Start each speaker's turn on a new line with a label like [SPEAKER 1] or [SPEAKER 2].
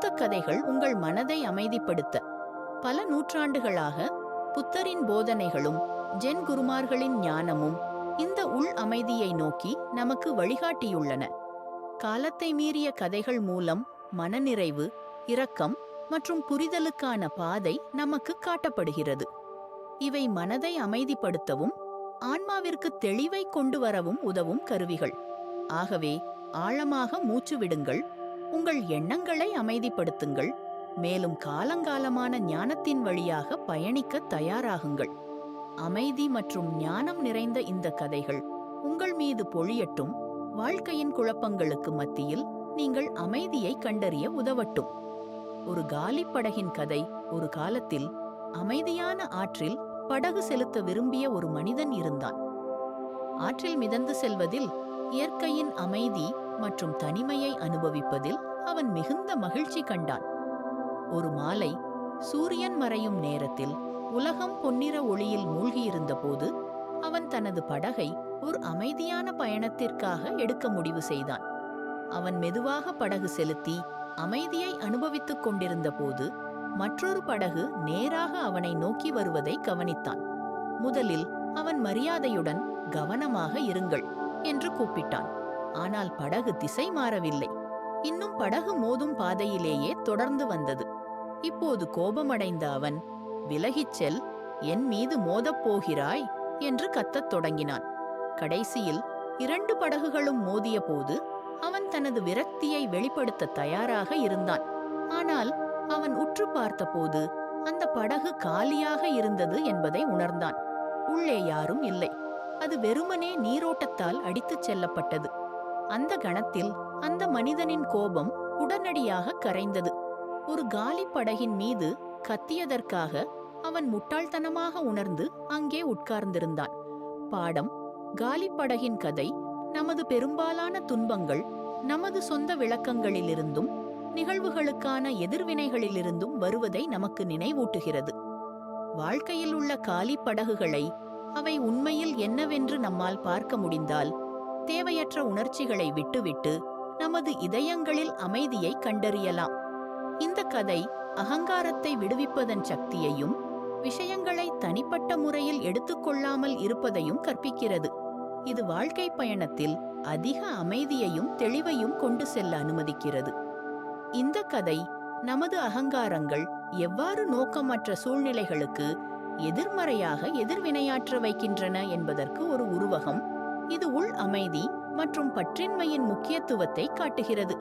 [SPEAKER 1] அடுத்த கதைகள் உங்கள் மனதை அமைதிப்படுத்த பல நூற்றாண்டுகளாக புத்தரின் போதனைகளும் ஜென் குருமார்களின் ஞானமும் இந்த உள் அமைதியை நோக்கி நமக்கு வழிகாட்டியுள்ளன. காலத்தை மீறிய கதைகள் மூலம் மனநிறைவு, இரக்கம் மற்றும் புரிதலுக்கான பாதை நமக்கு காட்டப்படுகிறது. இவை மனதை அமைதிப்படுத்தவும் ஆன்மாவிற்கு தெளிவை கொண்டு வரவும் உதவும் கருவிகள். ஆகவே ஆழமாக மூச்சு விடுங்கள், உங்கள் எண்ணங்களை அமைதிப்படுத்துங்கள், மேலும் காலங்காலமான ஞானத்தின் வழியாக பயணிக்க தயாராகுங்கள். அமைதி மற்றும் ஞானம் நிறைந்த இந்த கதைகள் உங்கள் மீது பொழியட்டும், வாழ்க்கையின் குழப்பங்களுக்கு மத்தியில் நீங்கள் அமைதியை கண்டறிய உதவட்டும். ஒரு காலிப்படகின் கதை. ஒரு காலத்தில் அமைதியான ஆற்றில் படகு செலுத்த விரும்பிய ஒரு மனிதன் இருந்தான். ஆற்றில் மிதந்து செல்வதில், இயற்கையின் அமைதி மற்றும் தனிமையை அனுபவிப்பதில் அவன் மிகுந்த மகிழ்ச்சி கண்டான். ஒரு மாலை, சூரியன் மறையும் நேரத்தில் உலகம் பொன்னிற ஒளியில் மூழ்கியிருந்த போது அவன் தனது படகை ஒரு அமைதியான பயணத்திற்காக எடுக்க முடிவு செய்தான். அவன் மெதுவாக படகு செலுத்தி அமைதியை அனுபவித்துக் கொண்டிருந்த போது மற்றொரு படகு நேராக அவனை நோக்கி வருவதை கவனித்தான். முதலில் அவன் மரியாதையுடன் கவனமாக இருங்கள் என்று கூப்பிட்டான். ஆனால் படகு திசை மாறவில்லை. இன்னும் படகு மோதும் பாதையிலேயே தொடர்ந்து வந்தது. இப்போது கோபமடைந்த அவன், விலகிச் செல், என் மீது மோதப் போகிறாய் என்று கத்தத் தொடங்கினான். கடைசியில் 2 படகுகளும் மோதிய போது அவன் தனது விரக்தியை வெளிப்படுத்த தயாராக இருந்தான். ஆனால் அவன் உற்று பார்த்தபோது அந்த படகு காலியாக இருந்தது என்பதை உணர்ந்தான். உள்ளே யாரும் இல்லை. அது வெறுமனே நீரோட்டத்தால் அடித்துச் செல்லப்பட்டது. அந்த கணத்தில் அந்த மனிதனின் கோபம் உடனடியாக கரைந்தது. ஒரு காலி படகின் மீது கத்தியதற்காக அவன் முட்டாள்தனமாக உணர்ந்து அங்கே உட்கார்ந்திருந்தான். பாடம்: காலிப்படகின் கதை நமது பெரும்பாலான துன்பங்கள் நமது சொந்த விளக்கங்களிலிருந்தும் நிகழ்வுகளுக்கான எதிர்வினைகளிலிருந்தும் வருவதை நமக்கு நினைவூட்டுகிறது. வாழ்க்கையில் உள்ள காலி படகுகளை அவை உண்மையில் என்னவென்று நம்மால் பார்க்க முடிந்தால், தேவையற்ற உணர்ச்சிகளை விட்டுவிட்டு நமது இதயங்களில் அமைதியை கண்டறியலாம். இந்த கதை அகங்காரத்தை விடுவிப்பதன் சக்தியையும் விஷயங்களை தனிப்பட்ட முறையில் எடுத்துக்கொள்ளாமல் இருப்பதையும் கற்பிக்கிறது. இது வாழ்க்கை பயணத்தில் அதிக அமைதியையும் தெளிவையும் கொண்டு செல்ல அனுமதிக்கிறது. இந்த கதை நமது அகங்காரங்கள் எவ்வாறு நோக்கமற்ற சூழ்நிலைகளுக்கு எதிர்மறையாக எதிர்வினையாற்ற வைக்கின்றன என்பதற்கு ஒரு உருவகம். இது உள் அமைதி மற்றும் பற்றின்மையின் முக்கியத்துவத்தை காட்டுகிறது.